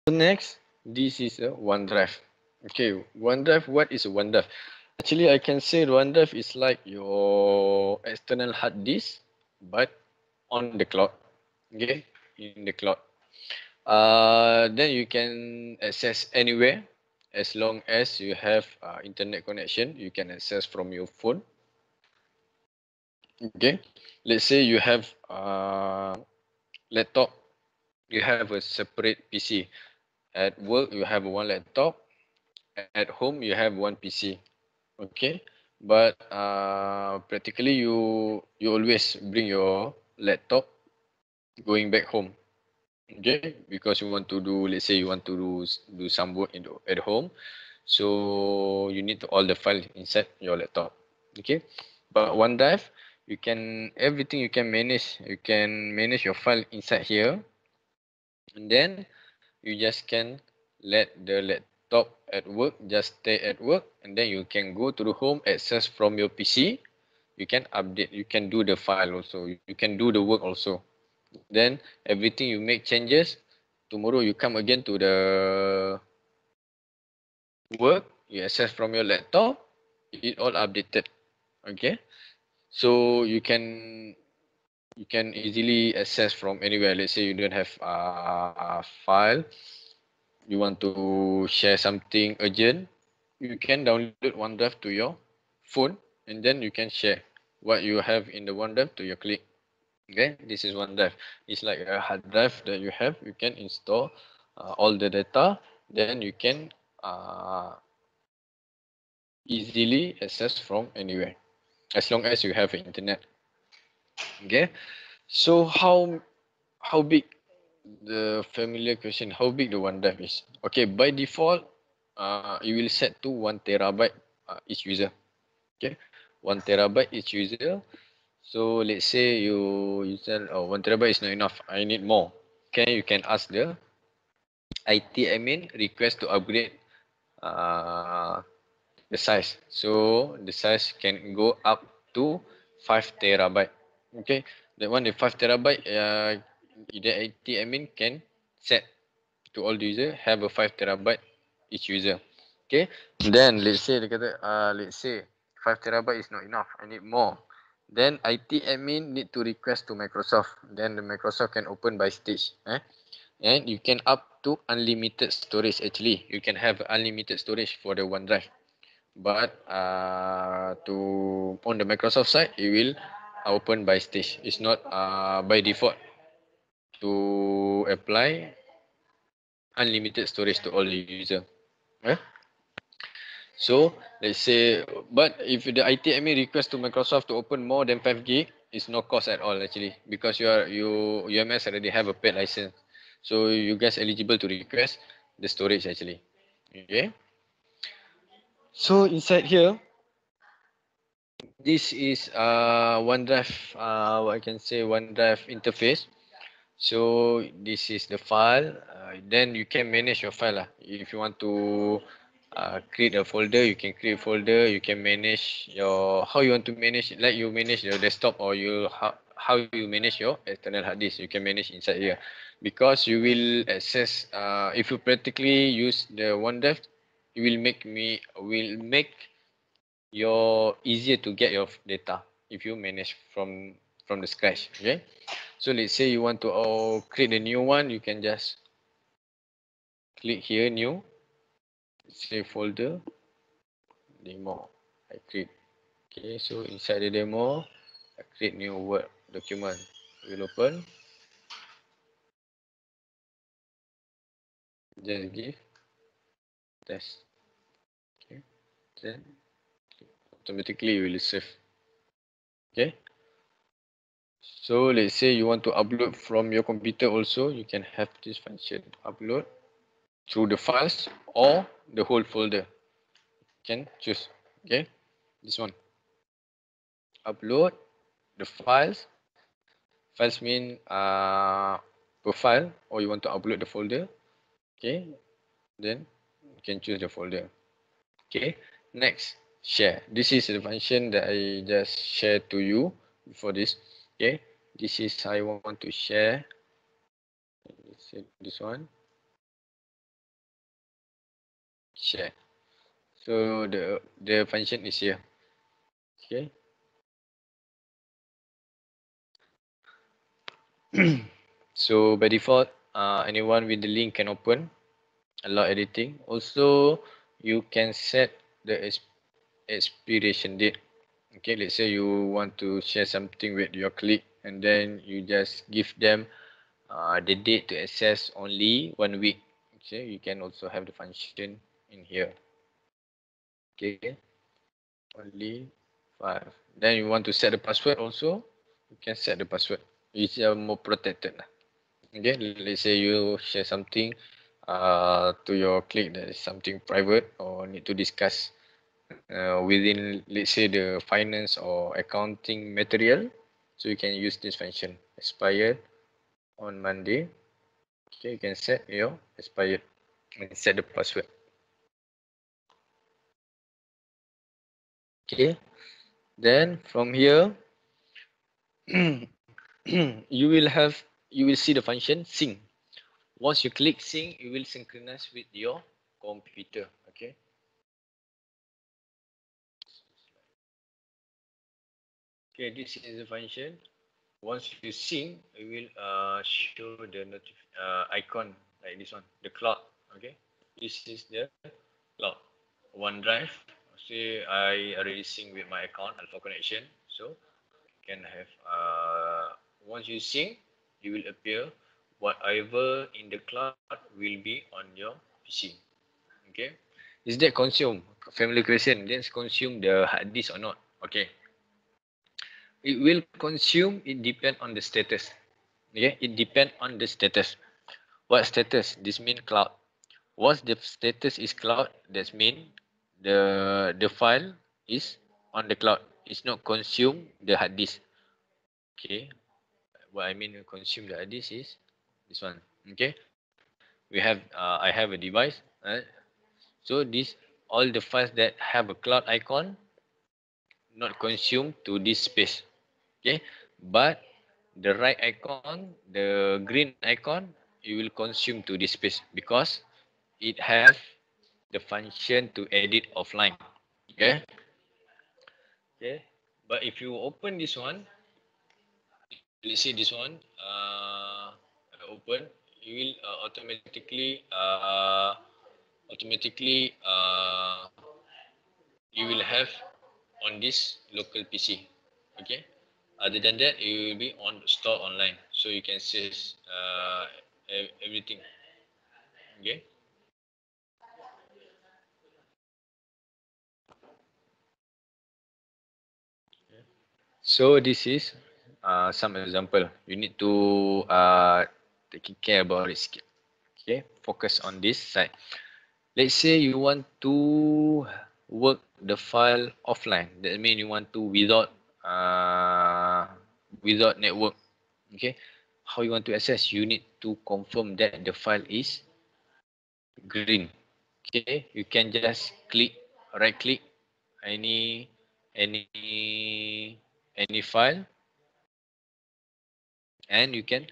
next, this is a OneDrive. Okay, OneDrive, what is a OneDrive? Actually, I can say OneDrive is like your external hard disk, but on the cloud. Okay, in the cloud. Then you can access anywhere as long as you have internet connection. You can access from your phone. Okay, let's say you have laptop. You have a separate PC. At work, you have one laptop. At home, you have one PC. Okay, but practically you always bring your laptop going back home. Okay, because you want to do, let's say you want to do some work at home, so you need all the file inside your laptop. Okay, but OneDrive, you can everything you can manage. You can manage your file inside here, and then you just can let the laptop at work just stay at work, and then you can go to the home, access from your PC. You can update, you can do the file also, you can do the work also. Then everything you make changes, tomorrow you come again to the work, you access from your laptop, it all updated. Okay, so you can easily access from anywhere. Let's say you don't have a file, you want to share something urgent, you can download OneDrive to your phone, and then you can share what you have in the OneDrive to your colleague. Okay, this is OneDrive. It's like a hard drive that you have. You can install all the data, then you can easily access from anywhere as long as you have internet. Okay, so how big, the familiar question, how big the OneDrive is? Okay, by default, you will set to 1 terabyte each user. Okay, 1 terabyte each user. So let's say you tell, oh, 1 terabyte is not enough, I need more. Okay, you can ask the IT admin request to upgrade uh, the size. So the size can go up to 5 terabyte. Okay, that one, the 5 terabyte, the IT admin can set to all the user have a 5 terabyte each user. Okay, then let's say dia kata, let's say 5 terabyte is not enough, I need more. Then IT admin need to request to Microsoft. Then the Microsoft can open by stage. And you can up to unlimited storage. Actually, you can have unlimited storage for the OneDrive. But to on the Microsoft side, it will open by stage. It's not by default to apply unlimited storage to all the user. Okay? So let's say, but if the IT admin request to Microsoft to open more than 5 gig, it's no cost at all actually, because UMS already have a paid license, so you guys eligible to request the storage actually. Okay. So inside here, this is OneDrive. What I can say, OneDrive interface. So this is the file. Then you can manage your file. If you want to create a folder, you can create a folder. You can manage your, how you want to manage, like you manage your desktop, or how you manage your external hard disk. You can manage inside here, because you will access. If you practically use the OneDrive, it will make your easier to get your data if you manage from the scratch. Okay, so let's say you want to create a new one, you can just click here, new, save folder, demo. I create. Okay, so inside the demo, I create new Word document. We'll open. Just give test. Okay, then automatically you will save. Okay. So let's say you want to upload from your computer also, you can have this function, upload through the files or the whole folder. You can choose. Okay, this one, upload the files. Files mean profile, or you want to upload the folder. Okay, then you can choose the folder. Okay, next, share. This is the function that I just shared to you before this. Okay, this is I want to share. Let's say this one. share. So the function is here. Okay. So by default, anyone with the link can open, allow editing. Also, you can set the expiration date. Okay, let's say you want to share something with your colleague, and then you just give them the date to access only 1 week. Okay, you can also have the function in here. Okay, only 5. Then you want to set the password also, you can set the password. It's more protected lah. Okay, let's say you share something to your colleague that is something private or need to discuss within, let's say, the finance or accounting material. So you can use this function, expired on Monday. Okay, you can set your expired and set the password. Okay, then from here you will see the function sync. Once you click sync, you will synchronize with your computer. Okay. Okay, this is the function. Once you sync, it will show the icon like this one, the cloud. Okay, this is the cloud. OneDrive. Say I already sync with my account Alfa connection, so can have once you sync, you will appear whatever in the cloud will be on your PC. Okay, is that consume family question? Let's consume the hard disk or not? Okay, it will consume. It depend on the status. Okay, it depend on the status. What status? This mean cloud. Once the status is cloud, that mean the file is on the cloud. It's not consume the hard disk. Okay, what I mean consume the hard disk is this one. Okay, we have I have a device. So this all the files that have a cloud icon not consumed to this space. Okay, but the right icon, the green icon, it will consume to this space because it have the function to edit offline. Okay. Okay. But if you open this one, let's say this one, open, you will automatically you will have on this local PC. Okay. Other than that, it will be on store online, so you can see everything. Okay. So this is some example. You need to take care about it. Okay, focus on this side. Let's say you want to work the file offline. That means you want to without network. Okay, how you want to access? You need to confirm that the file is green. Okay, you can just right click any any any file, and you can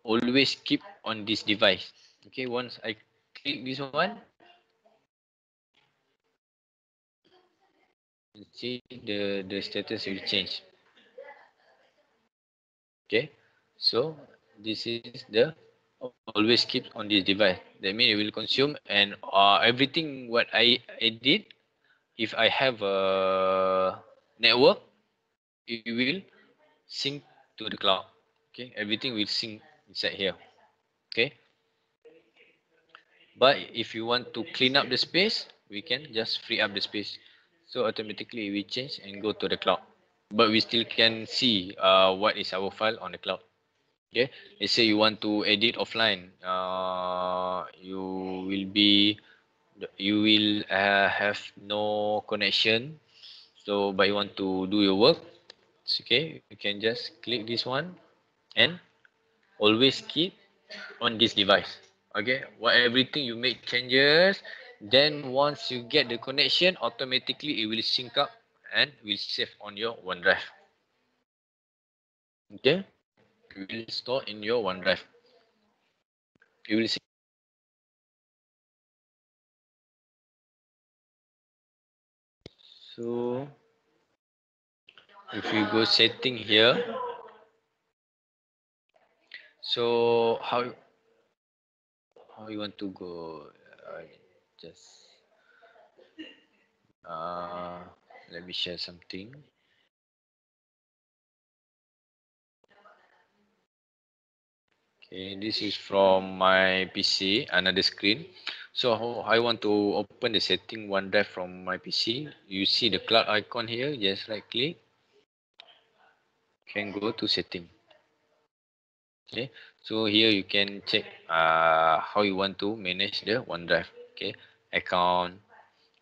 always keep on this device. Okay, once I click this one, you see the status will change. Okay, so this is the always keep on this device. That means it will consume, and everything what I did, if I have a network, it will sync to the cloud. Okay, everything will sync inside here. Okay, but if you want to clean up the space, we can just free up the space. So automatically we change and go to the cloud. But we still can see what is our file on the cloud. Okay, let's say you want to edit offline. You will have no connection. So but you want to do your work. It's okay, you can just click this one and always keep on this device. Okay, what everything you make changes, then once you get the connection, automatically it will sync up and will save on your OneDrive. Okay, it will store in your OneDrive. You will see So if you go setting here, so how you want to go? Just uh, let me share something. Okay, this is from my PC, another screen. So how I want to open the setting OneDrive from my PC. You see the cloud icon here, just right click, can go to setting. Okay, so here you can check how you want to manage the OneDrive. Okay, account.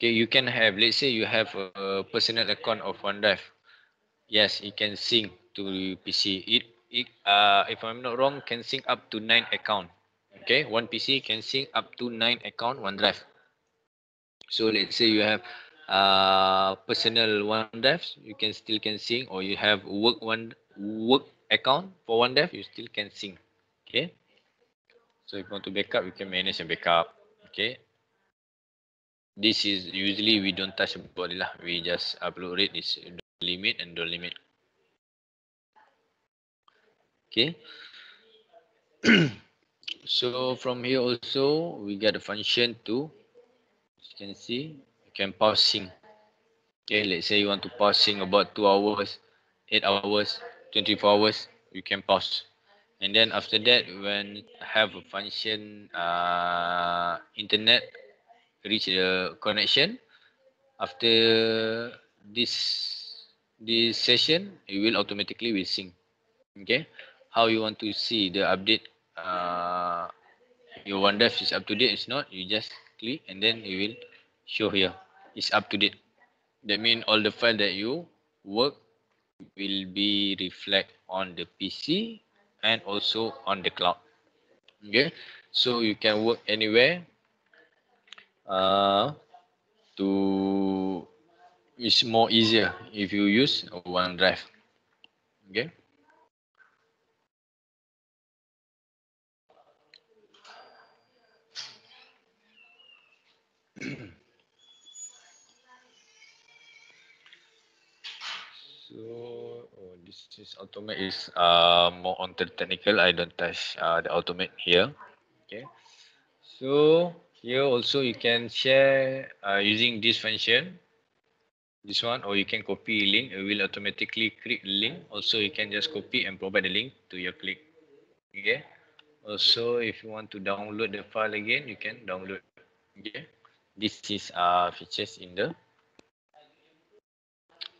Okay, you can have, let's say you have a personal account of OneDrive. Yes, it can sync to PC. If I'm not wrong, can sync up to 9 account. Okay, one PC can sync up to 9 account OneDrive. So let's say you have personal OneDrive, you can still can sync, or you have work account for OneDrive, you still can sync. Okay, so if you want to backup, you can manage a backup. Okay, this is usually we don't touch about it lah. We just upload it. This limit and don't limit. Okay. So from here also we get a function to, as you can see, you can pause sync. Okay, let's say you want to pause sync about 2 hours, 8 hours, 24 hours, you can pause. And then after that, when have a function internet reach the connection, after this session, it will automatically will sync. Okay, how you want to see the update, your OneDrive is up to date. It's not, you just click and then it will show here it's up to date. That means all the file that you work will be reflect on the PC and also on the cloud. Okay, so you can work anywhere uh, to, it's more easier if you use OneDrive. Okay. So this is automate is more on the technical. I don't touch the automate here. Okay. So here also you can share using this function, this one, or you can copy link. It will automatically create link. Also you can just copy and provide the link to your click. Okay. Also if you want to download the file again, you can download. Okay. This is features in the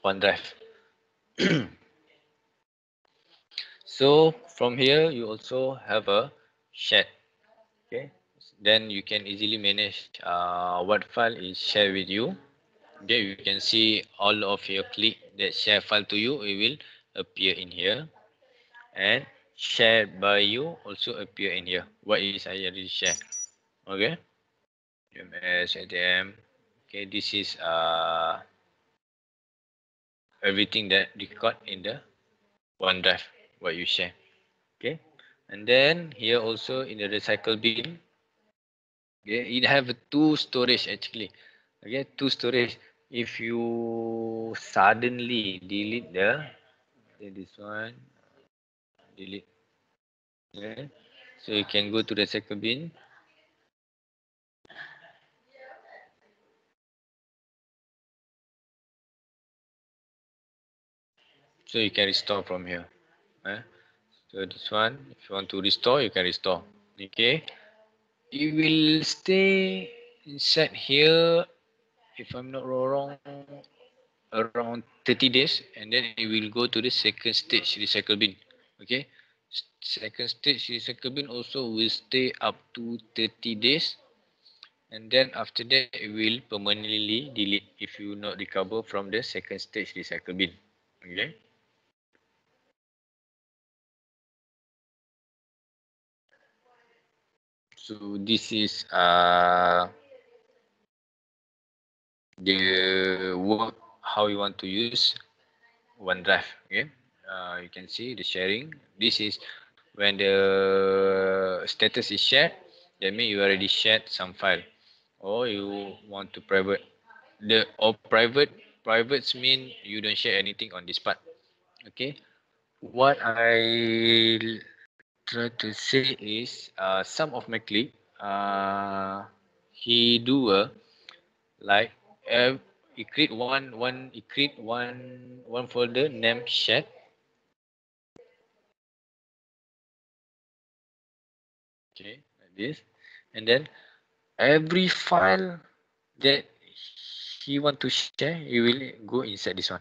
OneDrive. So from here you also have a chat. Okay, then you can easily manage what file is shared with you. Okay, you can see all of your click that share file to you, it will appear in here, and shared by you also appear in here. What is I already share? Okay, MS ATM. Okay, this is everything that record in the OneDrive what you share. Okay, and then here also in the recycle bin. Okay, it have two storage actually. Okay, two storage. If you suddenly delete this one, delete. Okay, so you can go to the recycle bin. So you can restore from here. So this one, if you want to restore, you can restore. Okay, it will stay inside here. If I'm not wrong, around 30 days, and then it will go to the second stage recycle bin. Okay, second stage recycle bin also will stay up to 30 days, and then after that it will permanently delete if you not recover from the second stage recycle bin. Okay, so this is the work how you want to use OneDrive. Okay, you can see the sharing. This is when the status is shared. That means you already shared some file, or you want to private the or private. privates mean you don't share anything on this part. Okay. What I try to say is some of my clique he do like he create one folder named chat. Okay, like this, and then every file that he want to share, he will go inside this one.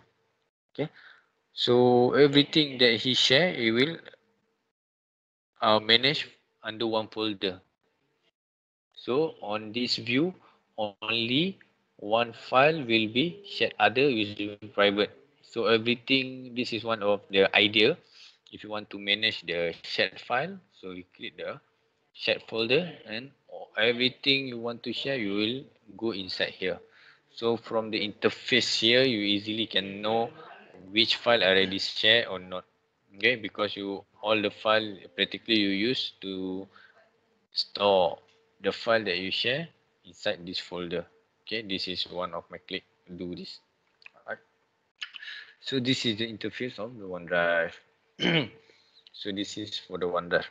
Okay, so everything that he share, he will manage under one folder. So on this view, only one file will be shared, other will be private. So everything, this is one of the idea. If you want to manage the shared file, so you click the shared folder, and everything you want to share, you will go inside here. So from the interface here, you easily can know which file already shared or not. Okay, because you all the file practically you use to store the file that you share inside this folder. Okay, this is one of my click do this. Alright. So this is the interface of the OneDrive. So this is for the OneDrive.